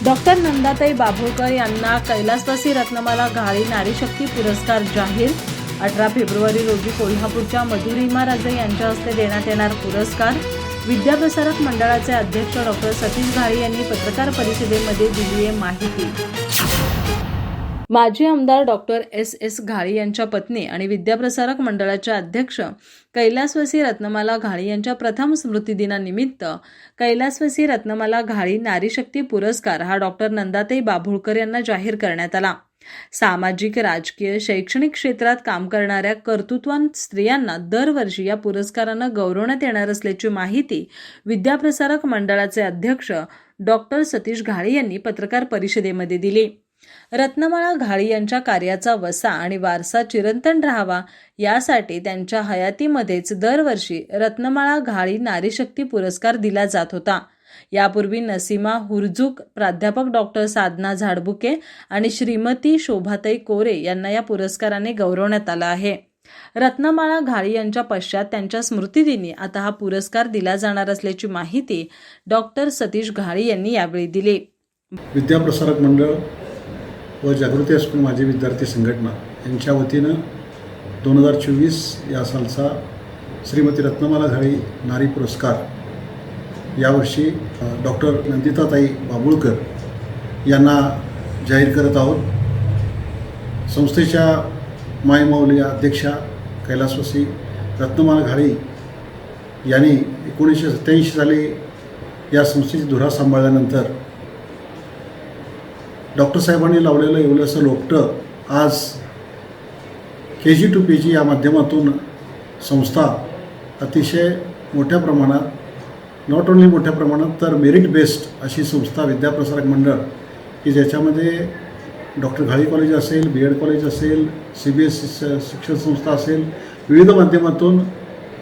Doctor Nandatai Babhulkar यांना कैलासवासी रत्नमाला घाळी नारीशक्ती पुरस्कार जाहीर। 18 फेब्रुवारी रोजी कोल्हापूरच्या मधुरिमा राजे यांच्या हस्ते देण्यात येणार पुरस्कार। विद्याप्रसारक मंडळाचे अध्यक्ष डॉक्टर सतीश घाळी यांनी पत्रकार परिषदेमध्ये दिली आहे माहिती। माजी आमदार डॉक्टर एस घाळी यांच्या पत्नी आणि विद्याप्रसारक मंडळाच्या अध्यक्ष कैलासवासी रत्नमाला घाळी यांच्या प्रथम स्मृतिदिनानिमित्त कैलासवासी रत्नमाला घाळी नारीशक्ती पुरस्कार हा डॉक्टर नंदाताई बाभुळकर यांना जाहीर करण्यात आला। सामाजिक, राजकीय, शैक्षणिक क्षेत्रात काम करणाऱ्या कर्तृत्ववान स्त्रियांना दरवर्षी या पुरस्कारानं गौरवण्यात येणार असल्याची माहिती विद्याप्रसारक मंडळाचे अध्यक्ष डॉक्टर सतीश घाळी यांनी पत्रकार परिषदेमध्ये दिली। रत्नमाला घाळी यांच्या कार्याचा वसा आणि वारसा चिरंतन राहावा यासाठी त्यांच्या हयातीमध्येच दरवर्षी रत्नमाला घाळी नारीशक्ती पुरस्कार दिला जात होता। यापूर्वी नसीमा हुरजुक, प्राध्यापक डॉक्टर साधना झाडबुके आणि श्रीमती शोभाताई कोरे यांना या पुरस्काराने गौरवण्यात आलं आहे। रत्नमाला घाळी यांच्या पश्चात त्यांच्या स्मृतिदिनी आता हा पुरस्कार दिला जाणार असल्याची माहिती डॉक्टर सतीश घाळी यांनी यावेळी दिली। विद्याप्रसारक मंडळ व जागृती हायस्कूल माजी विद्यार्थी संघटना यांच्या वतीनं 2024 या सालचा श्रीमती रत्नमाला घाळी नारी पुरस्कार यावर्षी डॉक्टर नंदिताताई बाभुळकर यांना जाहीर करत आहोत। संस्थेच्या मायमौली अध्यक्षा कैलासवासी रत्नमाला घाळी यांनी 1987 साली या संस्थेची धुरा सांभाळल्यानंतर डॉक्टर साहेबांनी लावलेलं एवढंसं लोपटं आज KG to PG या माध्यमातून संस्था अतिशय मोठ्या प्रमाणात, नॉट ओन्ली मोठ्या प्रमाणात तर मेरिट बेस्ड अशी संस्था विद्याप्रसारक मंडळ की ज्याच्यामध्ये डॉक्टर घाळी कॉलेज असेल, BEd कॉलेज असेल, CBSE शिक्षण संस्था असेल, विविध माध्यमातून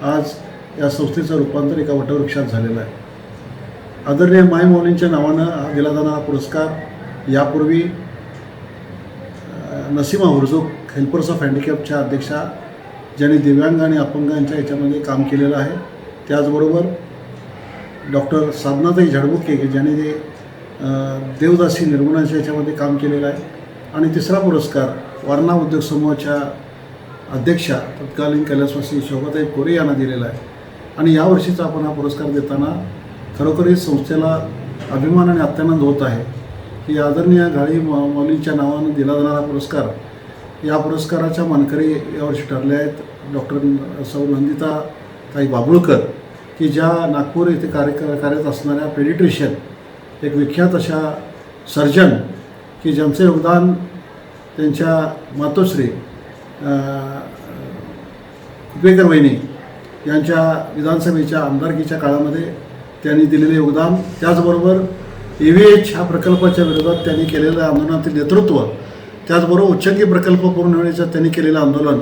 आज या संस्थेचं रूपांतर एका वटवृक्षात झालेलं आहे। आदरणीय मायमौलींच्या नावानं हा दिला जाणारा पुरस्कार यापूर्वी नसीमा हुरजुक हेल्पर्स ऑफ हँडिकॅपच्या अध्यक्षा ज्यांनी दिव्यांग आणि अपंगांच्या याच्यामध्ये काम केलेलं आहे, त्याचबरोबर डॉक्टर साधनाताई झाडबुके ज्यांनी देवदासी निर्गुणाच्या याच्यामध्ये काम केलेलं आहे, आणि तिसरा पुरस्कार वारणा उद्योग समूहाच्या अध्यक्षा तत्कालीन कैलासवासी शोभाताई कोरे यांना दिलेला आहे। आणि यावर्षीचा आपण हा पुरस्कार देताना खरोखरच संस्थेला अभिमान आणि अत्यानंद होत आहे की आदरणीय घाळी मौलींच्या नावानं दिला जाणारा पुरस्कार, या पुरस्काराच्या मानकरी यावर्षी ठरले आहेत डॉक्टर सौ नंदिताताई बाभुळकर की ज्या नागपूर येथे कार्यरत असणाऱ्या पेडिट्रिशियन, एक विख्यात अशा सर्जन की ज्यांचे योगदान त्यांच्या मातोश्री कुपेकर वहिनी यांच्या विधानसभेच्या आमदारकीच्या काळामध्ये त्यांनी दिलेले योगदान, त्याचबरोबर EVH ह्या प्रकल्पाच्या विरोधात त्यांनी केलेलं आंदोलनातील नेतृत्व, त्याचबरोबर उच्चंगी प्रकल्प पूर्ण होण्याचं त्यांनी केलेलं आंदोलन,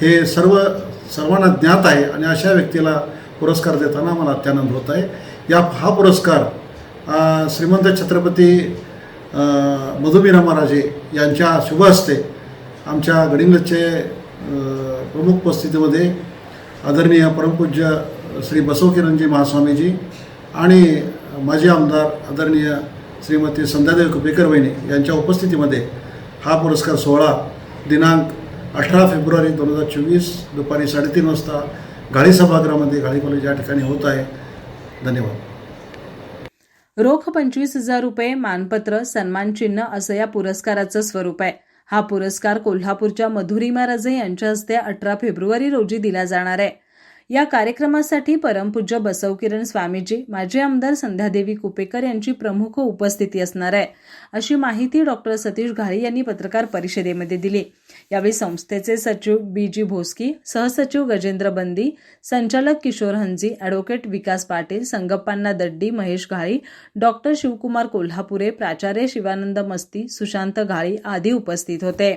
हे सर्वांना ज्ञात आहे। आणि अशा व्यक्तीला पुरस्कार देताना मला अत्यानंद होत आहे। हा पुरस्कार श्रीमंत छत्रपती मधुरिमा राजे यांच्या शुभ हस्ते आमच्या गडिंग्लजचे प्रमुख उपस्थितीमध्ये आदरणीय परमपूज्य श्री बसवकिरणजी महास्वामीजी आणि माजी आमदार आदरणीय श्रीमती संध्यादेवी कुपेकर वहिनी यांच्या उपस्थितीमध्ये हा पुरस्कार सोहळा दिनांक 18 फेब्रुवारी 2024 दुपारी 3:30 वाजता घाळी सभागृहामध्ये घाळी कॉलेज या ठिकाणी होत आहे। धन्यवाद। रोख 25,000 रुपये, मानपत्र, सन्मानचिन्ह असं या पुरस्काराचं स्वरूप आहे। हा पुरस्कार कोल्हापूरच्या मधुरिमा राजे यांच्या हस्ते 18 फेब्रुवारी रोजी दिला जाणार आहे। या कार्यक्रमासाठी परमपूज्य बसवकिरण स्वामीजी, माजी आमदार संध्यादेवी कुपेकर यांची प्रमुख उपस्थिती असणार आहे, अशी माहिती डॉक्टर सतीश घाळी यांनी पत्रकार परिषदेमध्ये दिली। यावेळी संस्थेचे सचिव BG भोसकी, सहसचिव गजेंद्र बंदी, संचालक किशोर हंजी, ॲडव्होकेट विकास पाटील, संगप्पांना दड्डी, महेश घाळी, डॉक्टर शिवकुमार कोल्हापुरे, प्राचार्य शिवानंद मस्ती, सुशांत घाळी आदी उपस्थित होते।